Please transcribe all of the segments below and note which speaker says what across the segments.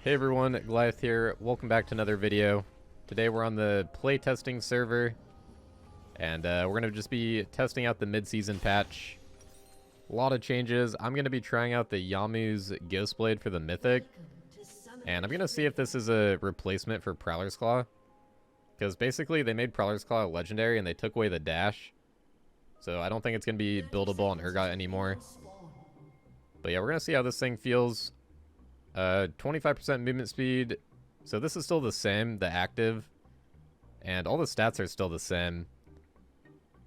Speaker 1: Hey everyone, Goliath here. Welcome back to another video. Today we're on the playtesting server, and we're going to just be testing out the mid-season patch. A lot of changes. I'm going to be trying out the Youmuu's Ghost Blade for the Mythic, and I'm going to see if this is a replacement for Prowler's Claw. Because basically they made Prowler's Claw legendary and they took away the dash. So I don't think it's going to be buildable on Urgot anymore. But yeah, we're going to see how this thing feels. 25% movement speed. So this is still the same, the active. And all the stats are still the same.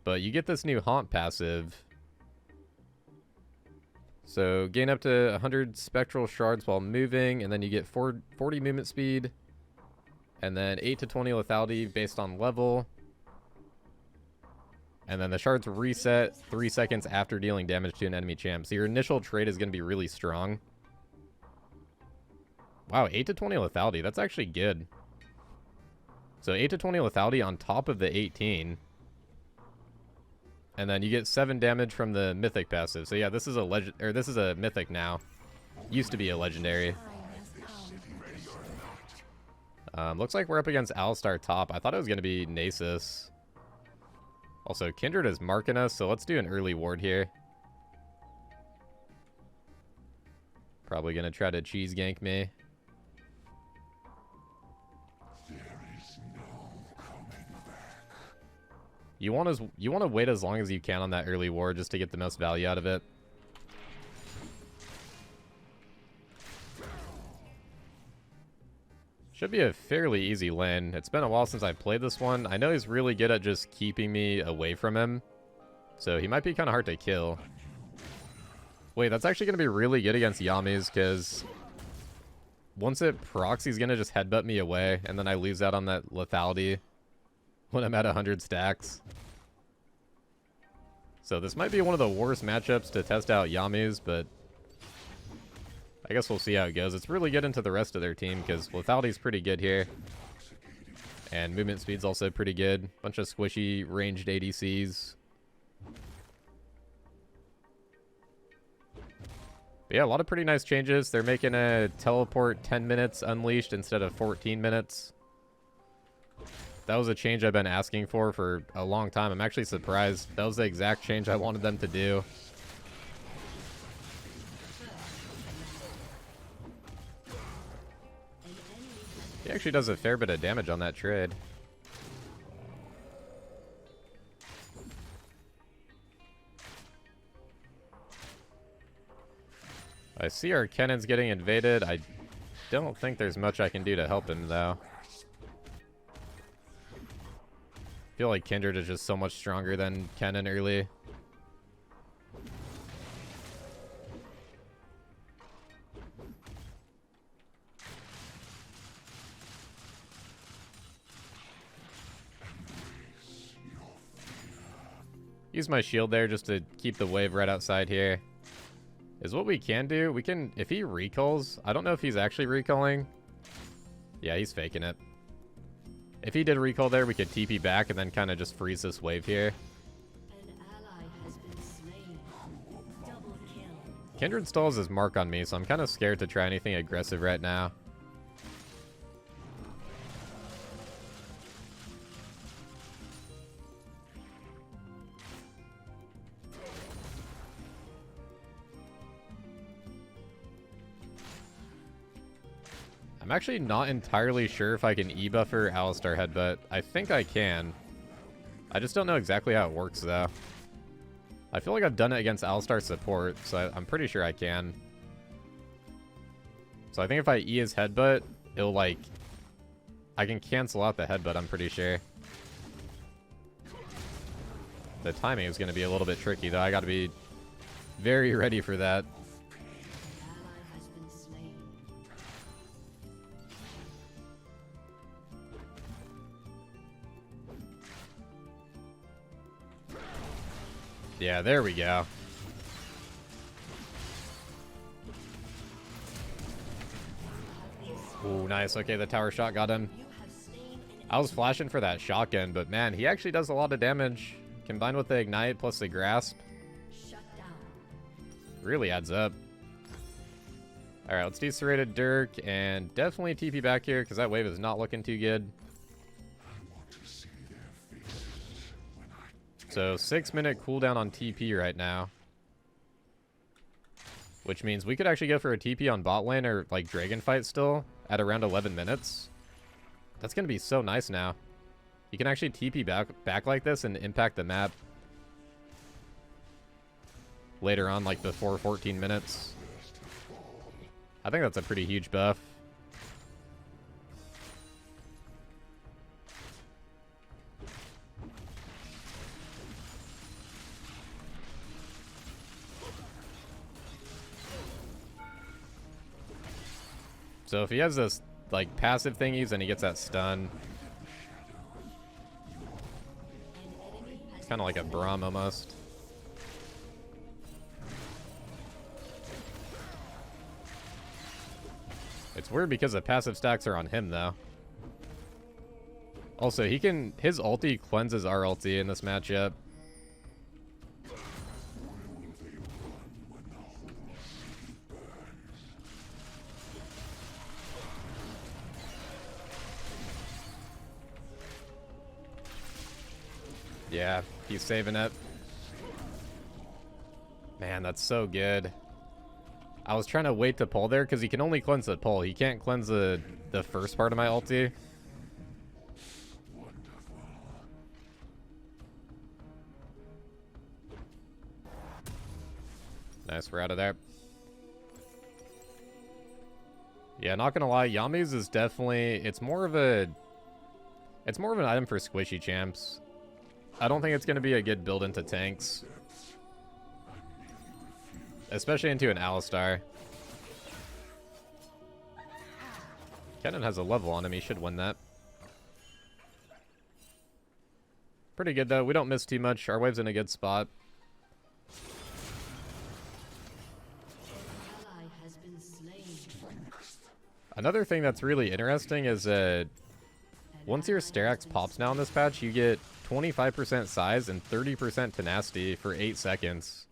Speaker 1: But you get this new Haunt passive. So gain up to 100 spectral shards while moving. And then you get 40 movement speed. And then 8 to 20 lethality based on level. And then the shards reset 3 seconds after dealing damage to an enemy champ. So your initial trade is going to be really strong. Wow, 8 to 20 lethality. That's actually good. So 8 to 20 lethality on top of the 18. And then you get 7 damage from the mythic passive. So yeah, this is a mythic now. Used to be a legendary. Looks like we're up against Alistar top. I thought it was going to be Nasus. Also, Kindred is marking us, so let's do an early ward here. Probably going to try to cheese gank me. You want to wait as long as you can on that early ward just to get the most value out of it. Should be a fairly easy lane. It's been a while since I played this one. I know he's really good at just keeping me away from him. So he might be kind of hard to kill. Wait, that's actually going to be really good against Youmuu's because once it procs, he's going to just headbutt me away and then I lose out on that lethality when I'm at 100 stacks. So this might be one of the worst matchups to test out Youmuu's, but I guess we'll see how it goes. It's really good into the rest of their team because lethality's pretty good here. And movement speed's also pretty good. Bunch of squishy ranged ADCs. But yeah, a lot of pretty nice changes. They're making a teleport 10 minutes unleashed instead of 14 minutes. That was a change I've been asking for a long time. I'm actually surprised. That was the exact change I wanted them to do. He actually does a fair bit of damage on that trade. I see our cannon's getting invaded. I don't think there's much I can do to help him, though. I feel like Kindred is just so much stronger than Cannon early. Use my shield there just to keep the wave right outside here. Is what we can do. We can, if he recalls, I don't know if he's actually recalling. Yeah, he's faking it. If he did recall there, we could TP back and then kind of just freeze this wave here. Kindred still has his mark on me, so I'm kind of scared to try anything aggressive right now. I'm actually not entirely sure if I can E-buffer Alistar Headbutt. I think I can. I just don't know exactly how it works, though. I feel like I've done it against Alistar support, so I'm pretty sure I can. So I think if I E his Headbutt, it'll, like... I can cancel out the Headbutt, I'm pretty sure. The timing is going to be a little bit tricky, though. I got to be very ready for that. Yeah, there we go. Ooh, nice. Okay, the tower shot got him. I was flashing for that shotgun, but man, he actually does a lot of damage. Combined with the ignite plus the grasp. Really adds up. Alright, let's do Serrated Dirk and definitely TP back here because that wave is not looking too good. So 6-minute cooldown on TP right now. Which means we could actually go for a TP on bot lane or like Dragon fight still at around 11 minutes. That's going to be so nice now. You can actually TP back like this and impact the map later on, like before 14 minutes. I think that's a pretty huge buff. So if he has this like passive thingies and he gets that stun, it's kind of like a Braum almost. It's weird because the passive stacks are on him though. Also, his ulti cleanses our ulti in this matchup. Yeah, he's saving it. Man, that's so good. I was trying to wait to pull there because he can only cleanse the pull. He can't cleanse the first part of my ulti. Nice, we're out of there. Yeah, not gonna lie, Youmuu's is definitely it's more of an item for squishy champs. I don't think it's gonna be a good build into tanks. Especially into an Alistar. Kennen has a level on him, he should win that. Pretty good though, we don't miss too much, our wave's in a good spot. Another thing that's really interesting is once your Sterak pops now in this patch, you get 25% size and 30% tenacity for 8 seconds.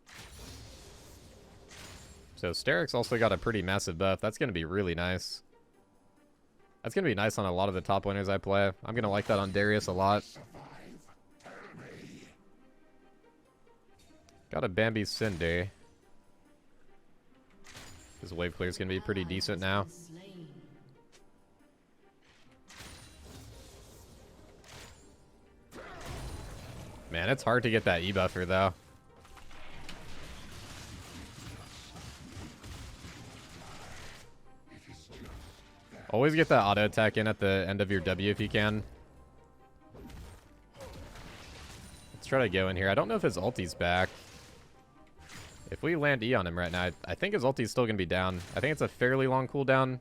Speaker 1: So Sterak's also got a pretty massive buff. That's going to be really nice. That's going to be nice on a lot of the top winners I play. I'm going to like that on Darius a lot. Got a Bambi Cinder. His wave clear is going to be pretty decent now. Man, it's hard to get that E-buffer, though. Always get that auto attack in at the end of your W if you can. Let's try to go in here. I don't know if his ulti's back. If we land E on him right now, I think his ulti's still going to be down. I think it's a fairly long cooldown.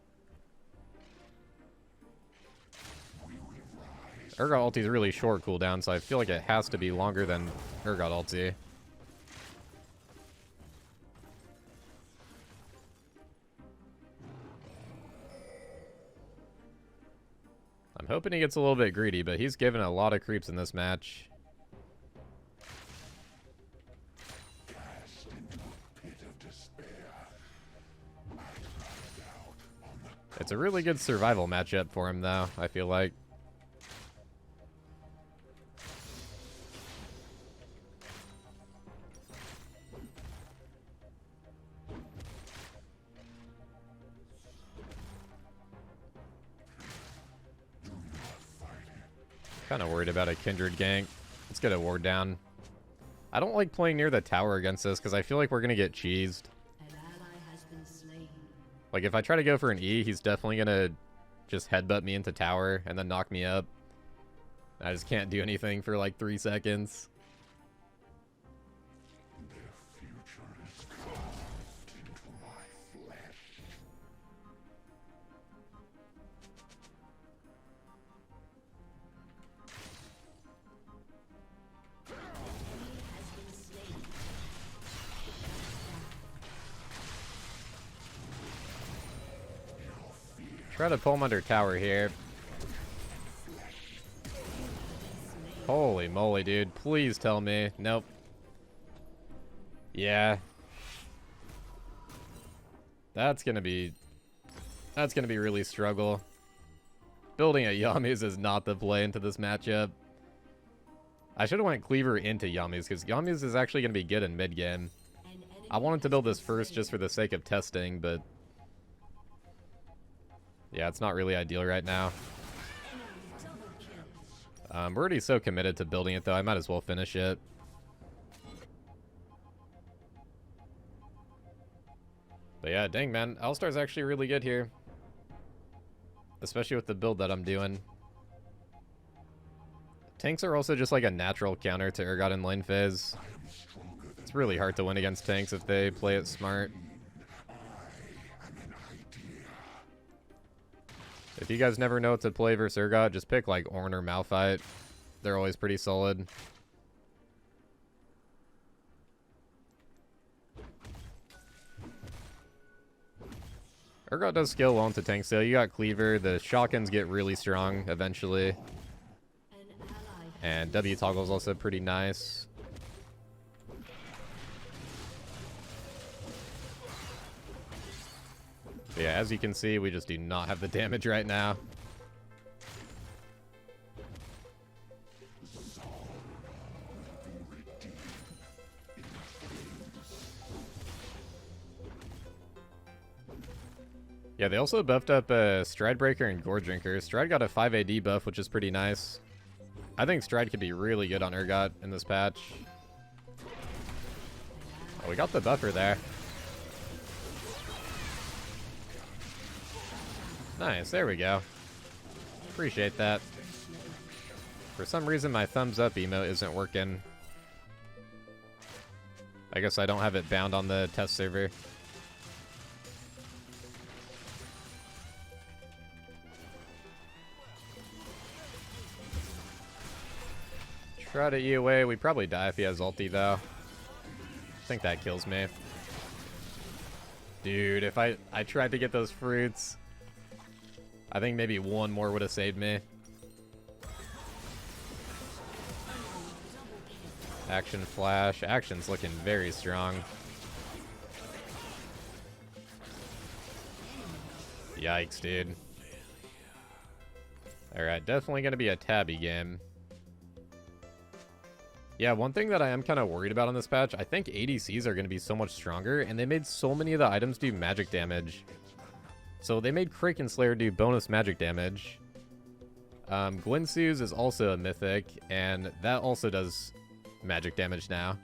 Speaker 1: Urgot ulti is really short cooldown, so I feel like it has to be longer than Urgot ulti. I'm hoping he gets a little bit greedy, but he's given a lot of creeps in this match. It's a really good survival matchup for him, though, I feel like. Kind of worried about a Kindred gank. Let's get a ward down. I don't like playing near the tower against this because I feel like we're going to get cheesed. Like if I try to go for an E, he's definitely going to just headbutt me into tower and then knock me up. I just can't do anything for like 3 seconds. Try to pull him under tower here. Holy moly, dude. Please tell me. Nope. Yeah. That's gonna be That's going to be really struggle. Building a Youmuu's is not the play into this matchup. I should have went Cleaver into Youmuu's, because Youmuu's is actually going to be good in mid-game. I wanted to build this first just for the sake of testing, but... yeah, it's not really ideal right now. We're already so committed to building it, though. I might as well finish it. But yeah, dang, man. Alistar's actually really good here. Especially with the build that I'm doing. Tanks are also just like a natural counter to Urgot in lane phase. It's really hard to win against tanks if they play it smart. If you guys never know what to play versus Urgot, just pick like Ornn or Malphite. They're always pretty solid. Urgot does scale well into tanks though. You got Cleaver. The shotguns get really strong eventually. And W toggle is also pretty nice. But yeah, as you can see, we just do not have the damage right now. Yeah, they also buffed up Stridebreaker and Gore Drinker. Stride got a 5 AD buff, which is pretty nice. I think Stride could be really good on Urgot in this patch. Oh, we got the buffer there. Nice, there we go. Appreciate that. For some reason, my thumbs up emote isn't working. I guess I don't have it bound on the test server. Try to E away. We probably die if he has ulti, though. I think that kills me. Dude, if I tried to get those fruits, I think maybe one more would have saved me. Action flash. Action's looking very strong. Yikes, dude. Alright, definitely going to be a tabby game. Yeah, one thing that I am kind of worried about on this patch, I think ADCs are going to be so much stronger, and they made so many of the items do magic damage. So they made Kraken Slayer do bonus magic damage. Guinsoo's is also a mythic, and that also does magic damage now.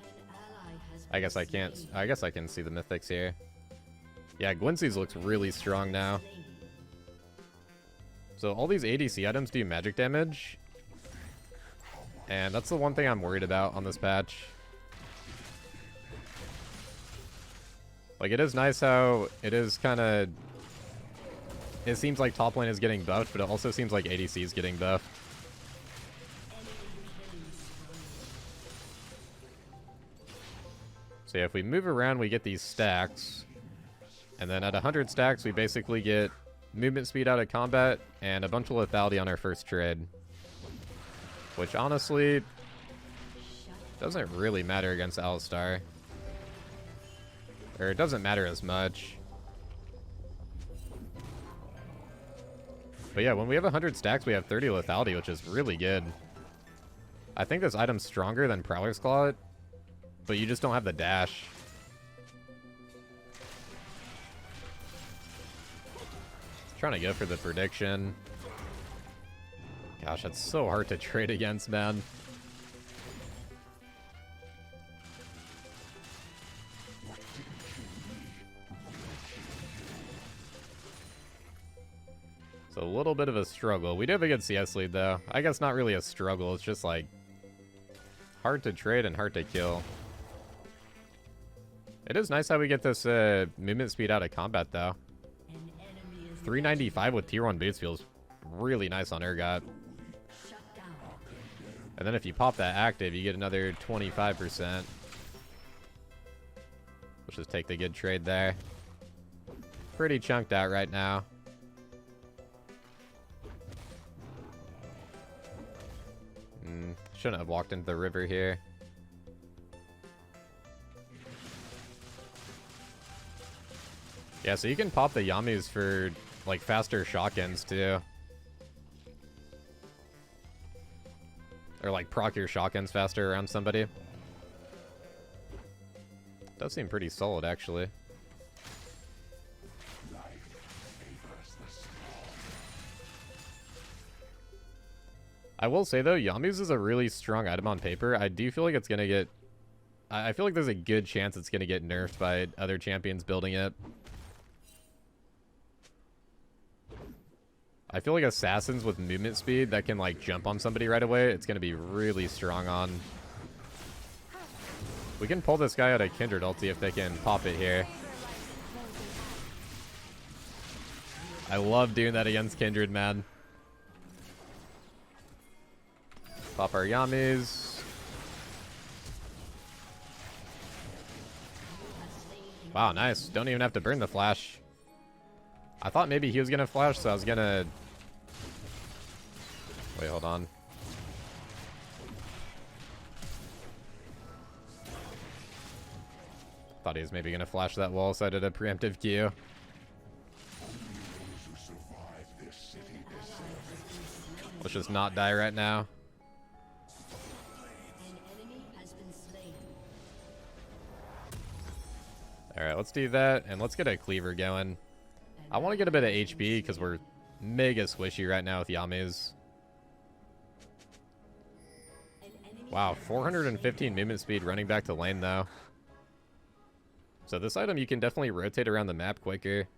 Speaker 1: I guess I can see the mythics here. Yeah, Guinsoo's looks really strong now. So all these ADC items do magic damage. And that's the one thing I'm worried about on this patch. Like, it is nice how it is kind of... it seems like top lane is getting buffed, but it also seems like ADC is getting buffed. So yeah, if we move around, we get these stacks. And then at 100 stacks, we basically get movement speed out of combat and a bunch of lethality on our first trade. Which honestly doesn't really matter against Alistar. Or it doesn't matter as much. But yeah, when we have 100 stacks, we have 30 lethality, which is really good. I think this item's stronger than Prowler's Claw, but you just don't have the dash. Trying to go for the prediction. Gosh, that's so hard to trade against, man. It's a little bit of a struggle. We do have a good CS lead, though. I guess not really a struggle. It's just, like, hard to trade and hard to kill. It is nice how we get this movement speed out of combat, though. 395 with tier 1 boots feels really nice on Urgot. And then if you pop that active, you get another 25%. Let's just take the good trade there. Pretty chunked out right now. Shouldn't have walked into the river here. Yeah, so you can pop the Youmuu's for like faster shotguns too. Or like proc your shotguns faster around somebody. Does seem pretty solid actually. I will say though, Youmuu's is a really strong item on paper. I do feel like it's gonna get... I feel like there's a good chance it's gonna get nerfed by other champions building it. I feel like assassins with movement speed that can like jump on somebody right away, it's gonna be really strong on. We can pull this guy out of Kindred ulti if they can pop it here. I love doing that against Kindred, man. Pop our Yamis. Wow, nice. Don't even have to burn the flash. I thought maybe he was gonna flash, so I was gonna... Wait, hold on. Thought he was maybe gonna flash that wall, so I did a preemptive Q. Let's just not die right now. Alright, let's do that, and let's get a cleaver going. I want to get a bit of HP, because we're mega squishy right now with Yamis. Wow, 415 movement speed running back to lane, though. So this item, you can definitely rotate around the map quicker.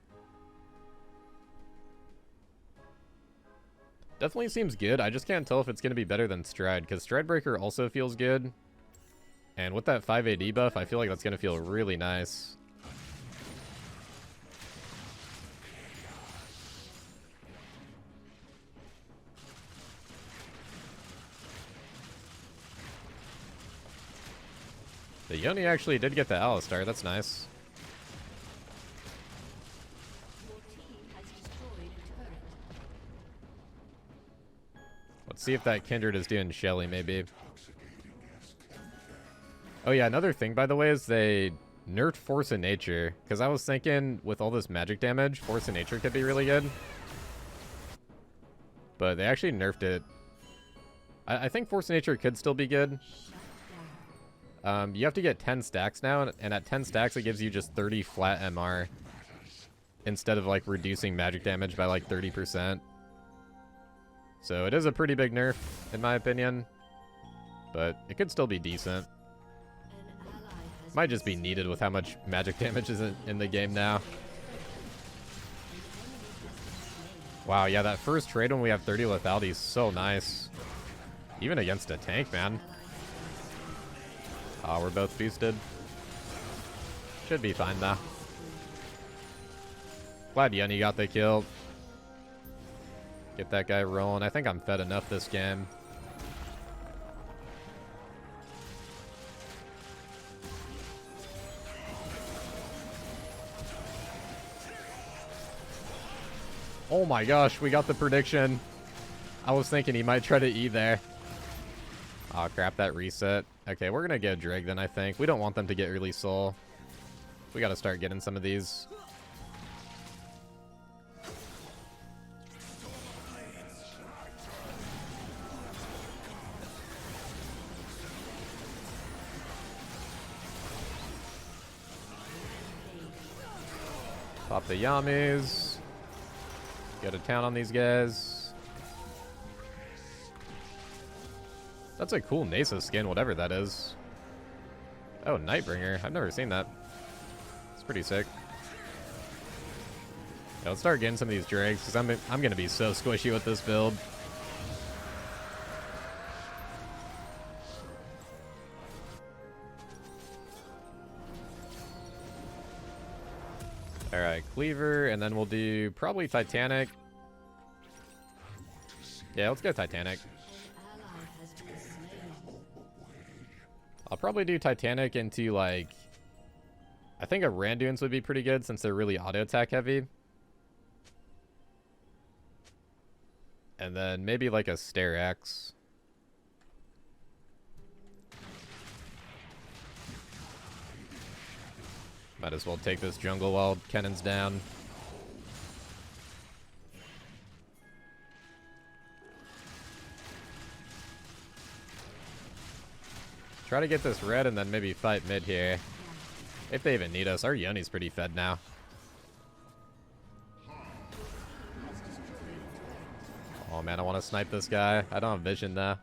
Speaker 1: Definitely seems good. I just can't tell if it's going to be better than Stride, because Stridebreaker also feels good. And with that 5 AD buff, I feel like that's going to feel really nice. The Yoni actually did get the Alistar, that's nice. Let's see if that Kindred is doing Shelly, maybe. Oh yeah, another thing, by the way, is they nerfed Force of Nature. Because I was thinking, with all this magic damage, Force of Nature could be really good. But they actually nerfed it. I think Force of Nature could still be good. You have to get 10 stacks now, and at 10 stacks it gives you just 30 flat MR instead of like reducing magic damage by like 30%. So it is a pretty big nerf in my opinion, but it could still be decent. Might just be needed with how much magic damage is in the game now. Wow, yeah, that first trade when we have 30 lethality is so nice. Even against a tank, man. Oh, we're both boosted. Should be fine, though. Glad Yoni got the kill. Get that guy rolling. I think I'm fed enough this game. Oh my gosh, we got the prediction. I was thinking he might try to E there. Oh crap, that reset. Okay, we're gonna get Drake then, I think. We don't want them to get early soul. We gotta start getting some of these. Pop the Yamis. Go to town on these guys. That's a cool Nasa skin, whatever that is. Oh, Nightbringer. I've never seen that. It's pretty sick. Yeah, let's start getting some of these Drakes, because I'm going to be so squishy with this build. Alright, Cleaver, and then we'll do probably Titanic. Yeah, let's go Titanic. I'll probably do Titanic into, like... I think a Randuin's would be pretty good, since they're really auto-attack heavy. And then maybe, like, a Sterak. Might as well take this jungle while Kennan's down. Try to get this red and then maybe fight mid here. If they even need us. Our Yoni's pretty fed now. Oh man, I want to snipe this guy. I don't have vision though.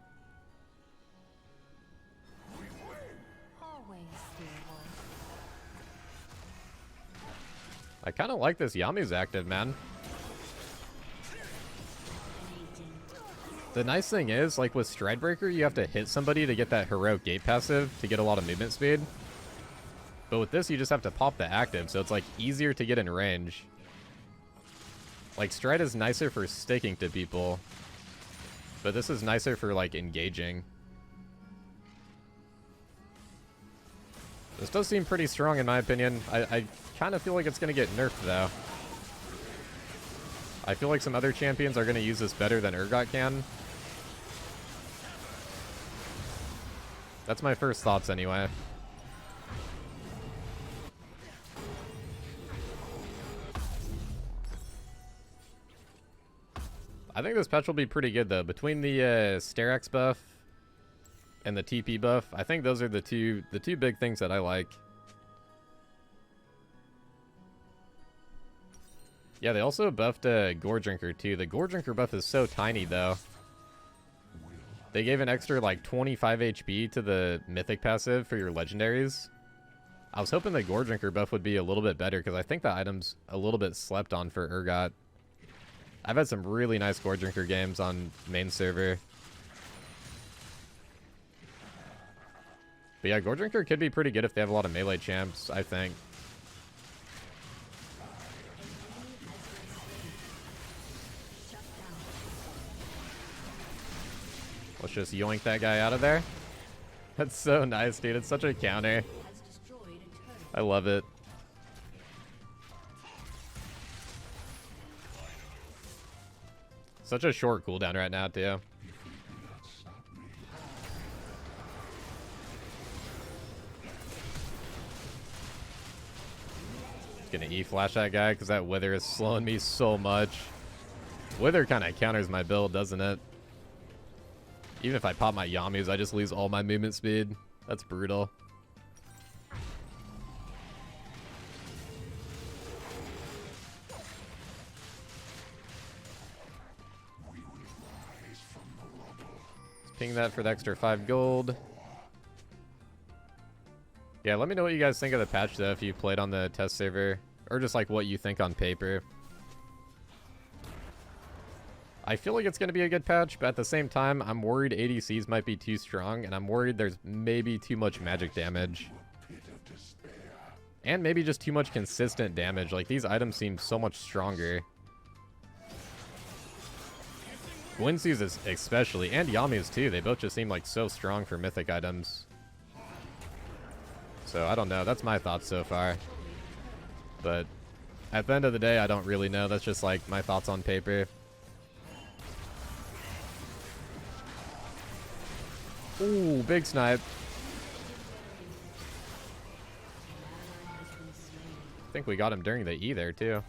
Speaker 1: I kind of like this Youmuu's active, man. The nice thing is, like with Stridebreaker, you have to hit somebody to get that heroic gate passive to get a lot of movement speed. But with this, you just have to pop the active, so it's like easier to get in range. Like Stride is nicer for sticking to people, but this is nicer for like engaging. This does seem pretty strong in my opinion. I kind of feel like it's going to get nerfed though. I feel like some other champions are going to use this better than Urgot can. That's my first thoughts anyway. I think this patch will be pretty good though. Between the Sterak buff and the TP buff, I think those are the two big things that I like. Yeah, they also buffed Gore Drinker too. The Gore Drinker buff is so tiny though. They gave an extra like 25 HP to the Mythic passive for your legendaries. I was hoping the Gore Drinker buff would be a little bit better because I think the item's a little bit slept on for Urgot. I've had some really nice Gore Drinker games on main server. But yeah, Gore Drinker could be pretty good if they have a lot of melee champs, I think. Let's just yoink that guy out of there. That's so nice, dude. It's such a counter. I love it. Such a short cooldown right now, too. Gonna E-flash that guy because that Wither is slowing me so much. Wither kind of counters my build, doesn't it? Even if I pop my Youmuu's, I just lose all my movement speed. That's brutal. Let's ping that for the extra 5 gold. Yeah, let me know what you guys think of the patch, though, if you played on the test server. Or just, like, what you think on paper. I feel like it's going to be a good patch, but at the same time, I'm worried ADCs might be too strong, and I'm worried there's maybe too much magic damage. And maybe just too much consistent damage. Like, these items seem so much stronger. Winsu's especially, and Youmuu's too. They both just seem like so strong for mythic items. So, I don't know. That's my thoughts so far. But at the end of the day, I don't really know. That's just like my thoughts on paper. Ooh, big snipe. I think we got him during the E there, too.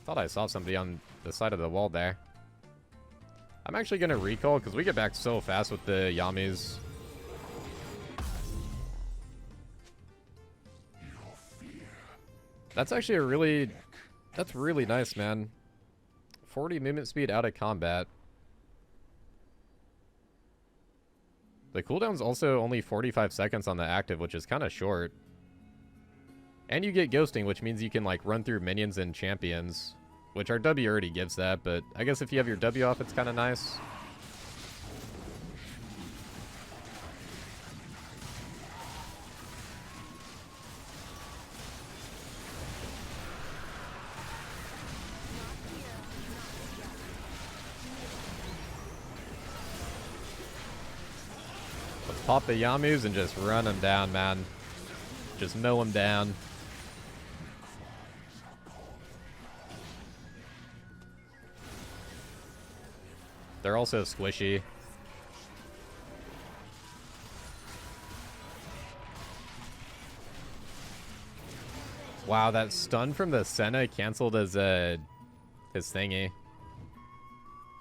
Speaker 1: Thought I saw somebody on the side of the wall there. I'm actually going to recall because we get back so fast with the Youmuu's. That's actually that's really nice, man. 40 movement speed out of combat. The cooldown's also only 45 seconds on the active, which is kind of short. And you get ghosting, which means you can like run through minions and champions, which our W already gives that, but I guess if you have your W off, it's kind of nice. Pop the Youmuu's and just run them down, man. Just mow them down. They're also squishy. Wow, that stun from the Senna canceled his thingy.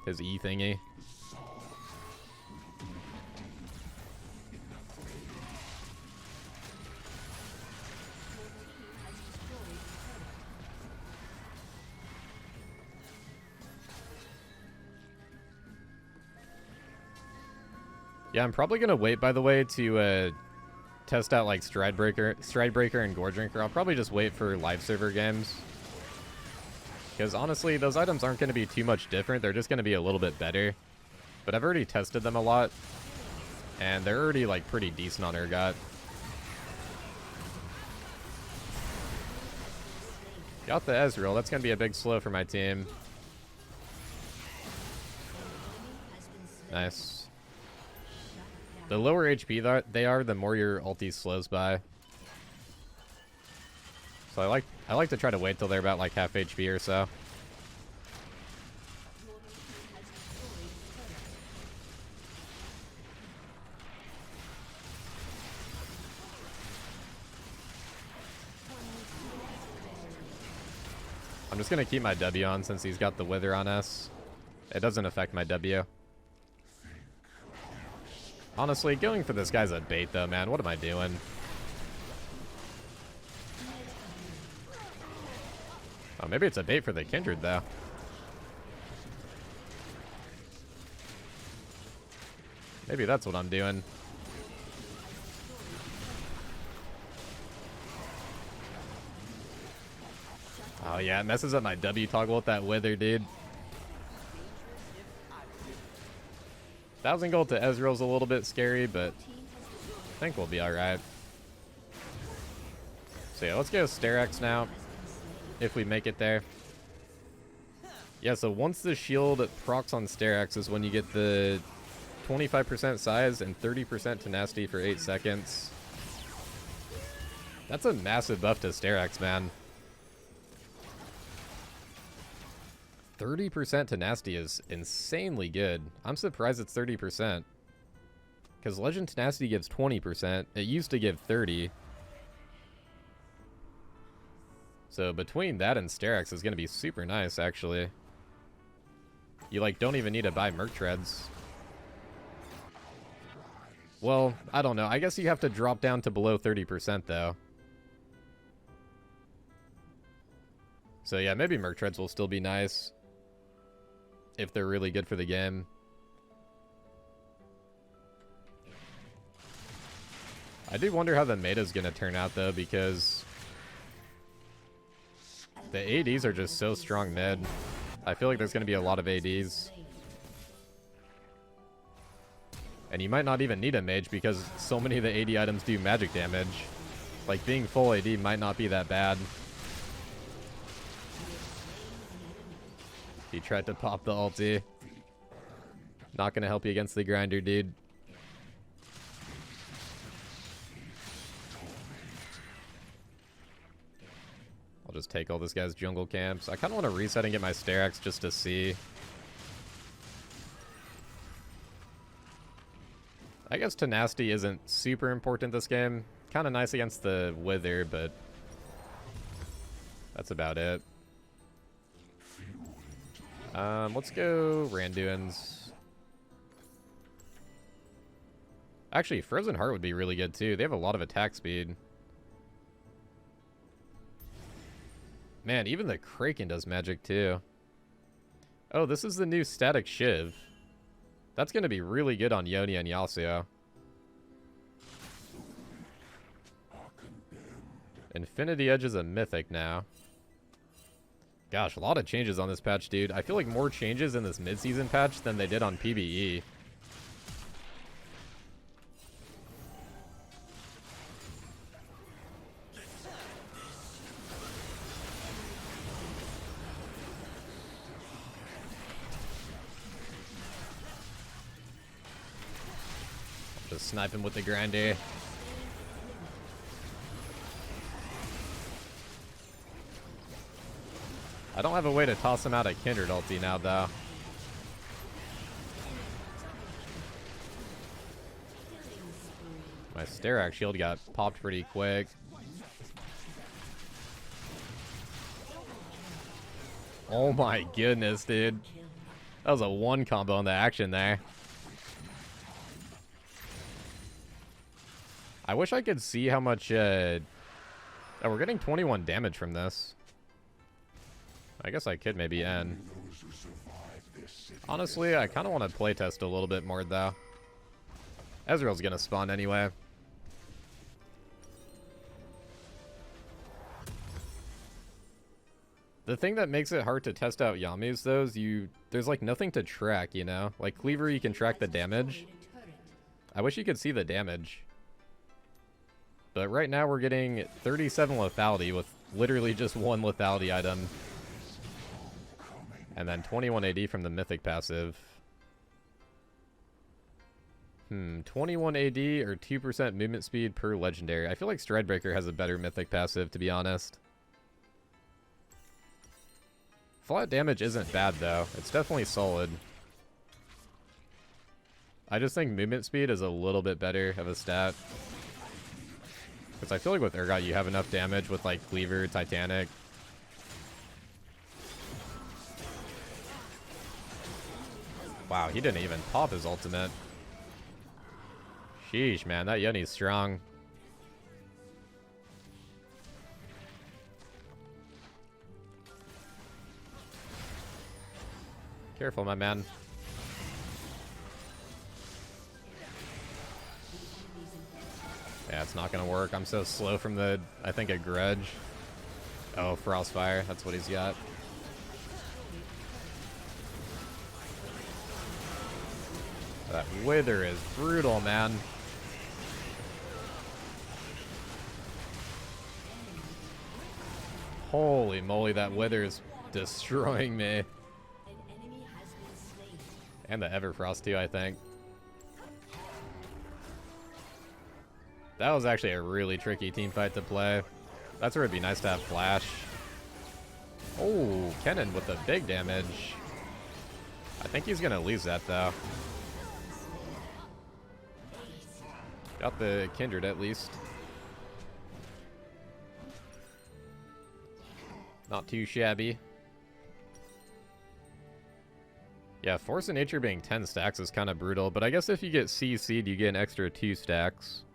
Speaker 1: His E thingy. Yeah, I'm probably gonna wait, by the way, to test out like Stridebreaker and Gore Drinker. I'll probably just wait for live server games. Because honestly, those items aren't going to be too much different. They're just going to be a little bit better. But I've already tested them a lot. And they're already like pretty decent on Urgot. Got the Ezreal. That's going to be a big slow for my team. Nice. The lower HP that they are, the more your ulti slows by. So I like to try to wait till they're about like half HP or so. I'm just gonna keep my W on since he's got the Wither on us. It doesn't affect my W. Honestly, going for this guy's a bait though, man. What am I doing? Oh, maybe it's a bait for the Kindred, though. Maybe that's what I'm doing. Oh, yeah, it messes up my W toggle with that Wither, dude. 1,000 gold to Ezreal's a little bit scary, but I think we'll be alright. So, yeah, let's go Sterak now. If we make it there. Yeah, so once the shield procs on Sterak is when you get the 25% size and 30% tenacity for 8 seconds. That's a massive buff to Sterak, man. 30% tenacity is insanely good. I'm surprised it's 30%. Because Legend tenacity gives 20%. It used to give 30%. So between that and Sterak is going to be super nice, actually. You, like, don't even need to buy Merc Treads. Well, I don't know. I guess you have to drop down to below 30%, though. So, yeah, maybe Merc Treads will still be nice. If they're really good for the game. I do wonder how the meta's going to turn out, though, because the ADs are just so strong mid. I feel like there's going to be a lot of ADs. And you might not even need a mage because so many of the AD items do magic damage. Like, being full AD might not be that bad. He tried to pop the ulti. Not going to help you against the grinder, dude. I'll just take all this guy's jungle camps. I kind of want to reset and get my Sterak just to see. I guess tenacity isn't super important this game. Kind of nice against the Wither, but that's about it. Let's go Randuin's. Actually, Frozen Heart would be really good too. They have a lot of attack speed. Man, even the Kraken does magic too. Oh, this is the new static Shiv. That's going to be really good on Yone and Yasuo. Infinity Edge is a mythic now. Gosh, a lot of changes on this patch, dude. I feel like more changes in this mid-season patch than they did on PvE. Just snipe him with the grinder. I don't have a way to toss him out at Kindred ulti now, though. My Sterak shield got popped pretty quick. Oh my goodness, dude. That was a one combo on the action there. I wish I could see how much... Oh, we're getting 21 damage from this. I guess I could maybe end. Honestly, I kind of want to playtest a little bit more, though. Ezreal's gonna spawn anyway. The thing that makes it hard to test out Youmuu's, though, is there's like nothing to track, you know? Like Cleaver, you can track the damage. I wish you could see the damage. But right now we're getting 37 lethality with literally just one lethality item. And then 21 AD from the Mythic passive. 21 AD or 2% movement speed per legendary. I feel like Stridebreaker has a better Mythic passive, to be honest. Flat damage isn't bad, though. It's definitely solid. I just think movement speed is a little bit better of a stat. Because I feel like with Urgot, you have enough damage with, like, Cleaver, Titanic. Wow, he didn't even pop his ultimate. Sheesh, man, that Yuni's strong. Careful, my man. Yeah, it's not gonna work. I'm so slow from the, I think, a grudge. Oh, Frostfire. That's what he's got. That Wither is brutal, man. Holy moly, that Wither is destroying me. And the Everfrost too, I think. That was actually a really tricky team fight to play. That's where it'd be nice to have Flash. Oh, Kennen with the big damage. I think he's gonna lose that though. Got the Kindred at least. Not too shabby. Yeah, Force of Nature being 10 stacks is kind of brutal, but I guess if you get CC'd, you get an extra 2 stacks.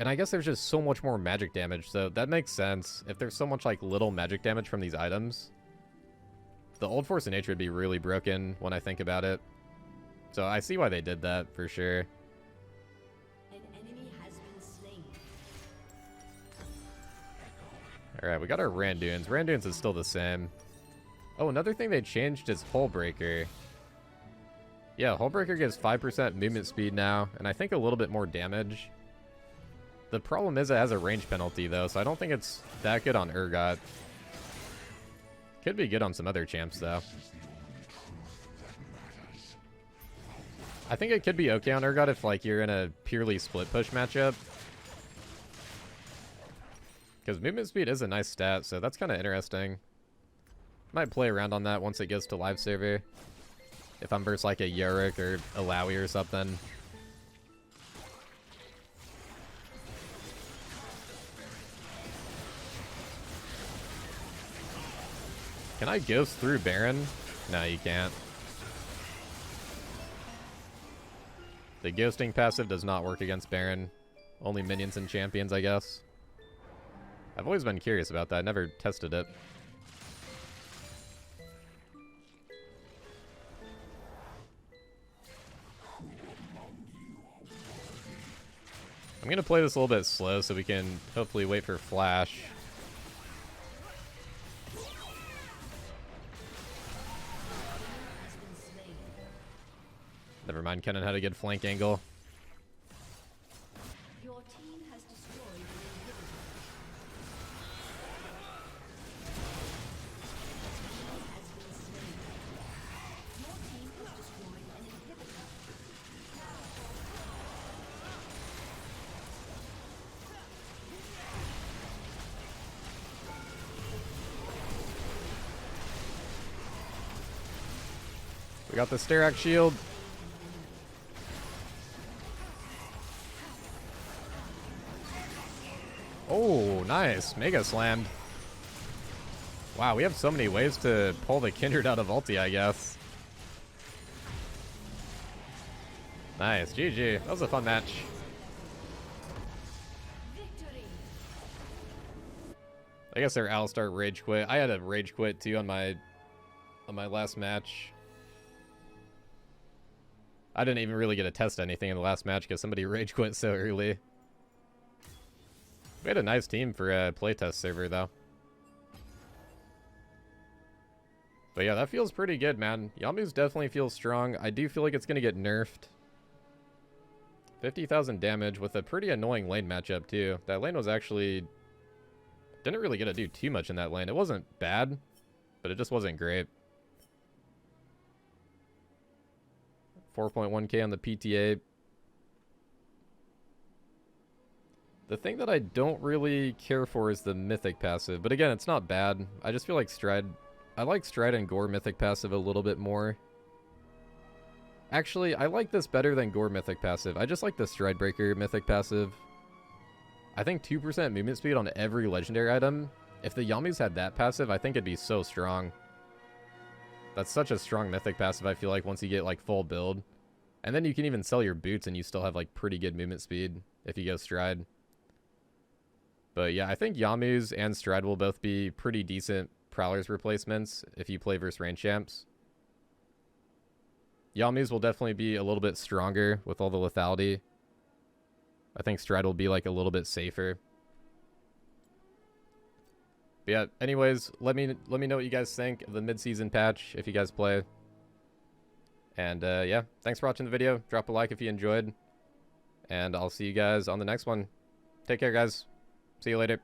Speaker 1: And I guess there's just so much more magic damage, so that makes sense. If there's so much like little magic damage from these items, the old Force of Nature would be really broken when I think about it. So I see why they did that, for sure.
Speaker 2: An enemy has been slain.
Speaker 1: Alright, we got our Randuins. Randuins is still the same. Oh, another thing they changed is Hullbreaker. Yeah, Hullbreaker gives 5% movement speed now, and I think a little bit more damage. The problem is it has a range penalty, though, so I don't think it's that good on Urgot. Could be good on some other champs, though. I think it could be okay on Urgot if, like, you're in a purely split push matchup. Because movement speed is a nice stat, so that's kind of interesting. Might play around on that once it gets to live server. If I'm versus like a Yorick or a Lowy or something. Can I ghost through Baron? No, you can't. The ghosting passive does not work against Baron. Only minions and champions, I guess. I've always been curious about that. I never tested it. I'm going to play this a little bit slow so we can hopefully wait for Flash. Never mind, Kennen had a good flank angle.
Speaker 2: Your team has destroyed an inhibitor. Has been slain. Your team has destroyed an inhibitor.
Speaker 1: We got the Sterak shield. Oh, nice. Mega slammed. Wow, we have so many ways to pull the Kindred out of ulti, I guess. Nice. GG. That was a fun match.
Speaker 2: Victory.
Speaker 1: I guess our Alistar rage quit. I had a rage quit too on my last match. I didn't even really get to test anything in the last match because somebody rage quit so early. We had a nice team for a playtest server, though. But yeah, that feels pretty good, man. Youmuu's definitely feels strong. I do feel like it's going to get nerfed. 50,000 damage with a pretty annoying lane matchup, too. That lane was actually... Didn't really get to do too much in that lane. It wasn't bad, but it just wasn't great. 4.1k on the PTA. The thing that I don't really care for is the Mythic passive. But again, it's not bad. I just feel like Stride... I like Stride and Gore Mythic passive a little bit more. Actually, I like this better than Gore Mythic passive. I just like the Stridebreaker Mythic passive. I think 2% movement speed on every legendary item. If the Youmuu's had that passive, I think it'd be so strong. That's such a strong Mythic passive, I feel like, once you get, like, full build. And then you can even sell your boots and you still have, like, pretty good movement speed if you go Stride. But yeah, I think Youmuu's and Stride will both be pretty decent Prowlers replacements if you play versus range champs. Youmuu's will definitely be a little bit stronger with all the lethality. I think Stride will be like a little bit safer. But yeah, anyways, let me know what you guys think of the mid-season patch if you guys play. And yeah, thanks for watching the video. Drop a like if you enjoyed. And I'll see you guys on the next one. Take care, guys. See you later.